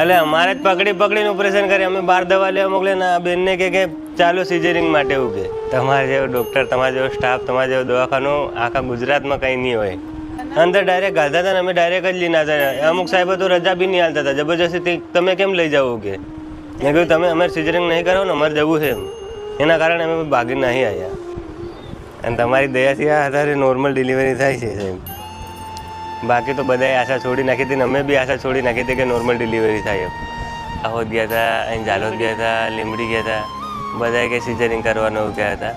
એટલે અમારે જ પકડીને ઓપરેશન કરે, અમે બહાર દવા લેવા મોકલે ને બેનને કે ચાલો સિઝરિંગ માટે એવું કે તમારે જેવો ડૉક્ટર, તમારે જેવો સ્ટાફ, તમારે જેવો દવાખાનું આખા ગુજરાતમાં કંઈ નહીં હોય. અંદર ડાયરેક્ટ ગાલતા હતા ને અમે ડાયરેક્ટ જ લઈને આવતા. અમુક સાહેબો તો રજા બી નહીં હાલતા હતા, જબરજસ્તી તમે કેમ લઈ જાઓ કે. મેં કહ્યું તમે અમારે સિઝરિંગ નહીં કરો ને, અમારે જવું છે એમ. એના કારણે અમે ભાગીને નહીં આવ્યા. અને તમારી દયાથી આ આધારે નોર્મલ ડિલિવરી થાય છે સાહેબ. બાકી તો બધાએ આશા છોડી નાખી હતી ને અમે બી આશા છોડી નાખી હતી કે નોર્મલ ડિલિવરી થાય એમ. દાહોદ ગયા હતા, અહીં ઝાલોદ ગયા હતા, લીંબડી ગયા હતા, બધાએ કે સિઝરિંગ કરવાનું ગયા હતા,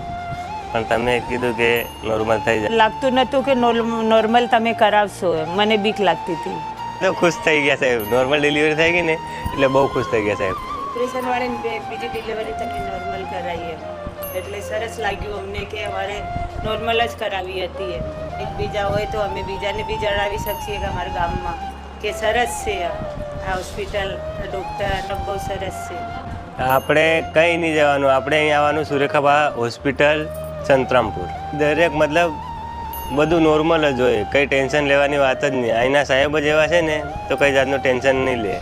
પણ તમે કીધું કે નોર્મલ થઈ જાય. લાગતું નહોતું કે નોર્મલ તમે કરાવશો, મને બીક લાગતી હતી. તો ખુશ થઈ ગયા સાહેબ, નોર્મલ ડિલિવરી થઈ ગઈ ને એટલે બહુ ખુશ થઈ ગયા સાહેબ. ઓપરેશન વાળીને બીજી ડિલિવરી થકી નોર્મલ કરાવીએ એટલે સરસ લાગ્યું અમને કે અમારે નોર્મલ જ કરાવી હતી. એકબીજા હોય તો અમે બીજાને બી જણાવી શકીએ કે અમારા ગામમાં કે સરસ છે આ હોસ્પિટલ, ડૉક્ટર બહુ સરસ છે. આપણે કંઈ નહીં જવાનું, આપણે અહીં આવવાનું સુરેખાબા હોસ્પિટલ સંતરામપુર. દરેક મતલબ બધું નોર્મલ જ હોય, કંઈ ટેન્શન લેવાની વાત જ નહીં. અહીંના સાહેબ જ એવા છે ને તો કંઈ જાતનું ટેન્શન નહીં લે.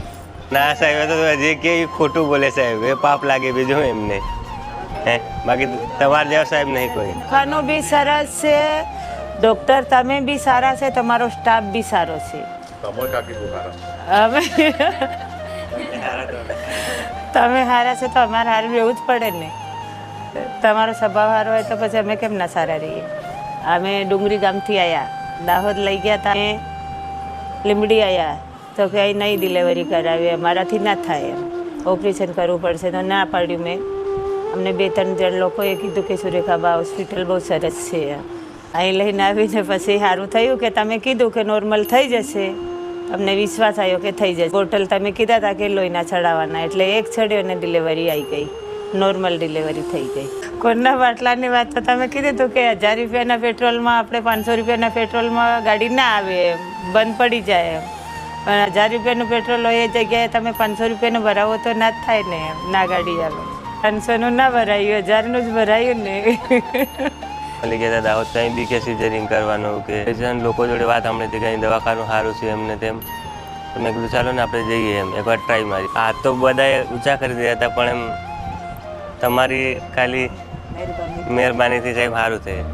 ના સાહેબ તો જે કે ખોટું બોલે સાહેબ, એ પાપ લાગે બીજું એમને. હે બાકી તમારા જેવા સાહેબ નહીં કોઈ. ખાનું બી સરસ છે, ડૉક્ટર તમે બી સારા છે, તમારો સ્ટાફ બી સારો છે. અમે તમે સારા છે તો અમારે સારું રહેવું જ પડે ને. તમારો સ્વભાવ સારો હોય તો પછી અમે કેમ ના સારા રહીએ. અમે ડુંગરી ગામથી આવ્યા, દાહોદ લઈ ગયા હતા, અમે લીંબડી આવ્યા તો કે અહીં નહીં ડિલિવરી કરાવી, અમારાથી ના થાય એમ, ઓપરેશન કરવું પડશે. તો ના પાડ્યું મેં. અમને 2-3 જણ લોકોએ કીધું કે સુરેખાબા હોસ્પિટલ બહુ સરસ છે. અહીં લઈને આવીને પછી સારું થયું કે તમે કીધું કે નોર્મલ થઈ જશે, અમને વિશ્વાસ આવ્યો કે થઈ જશે. બોટલ તમે કીધા હતા કે લોહીના ચડાવવાના, એટલે એક ચડ્યો ને ડિલિવરી આવી ગઈ, નોર્મલ ડિલિવરી થઈ ગઈ. કોરના બાટલાની વાત તો તમે કીધું હતું કે 1000 રૂપિયાના પેટ્રોલમાં આપણે 500 રૂપિયાના પેટ્રોલમાં ગાડી ના આવે, બંધ પડી જાય. પણ 1000 રૂપિયાનું પેટ્રોલ હોય એ જગ્યાએ તમે 500 રૂપિયાનું ભરાવો તો ના જ થાય ને, ના ગાડી આવે. 500નું ના ભરાયું, 1000નું જ ભરાયું ને. મળી ગયા હતા દાહોદ, કંઈ બી કે સિઝરિંગ કરવાનું કે લોકો જોડે વાત સાંભળી હતી કે અહીં દવાખાનું સારું છે એમને તેમ. તો મેં કીધું ચાલો ને આપણે જઈએ એમ, એકવાર ટ્રાય મારી. હાથ તો બધાએ ઊંચા કરી દીધા હતા, પણ એમ તમારી ખાલી મહેરબાનીથી સાહેબ સારું થયું.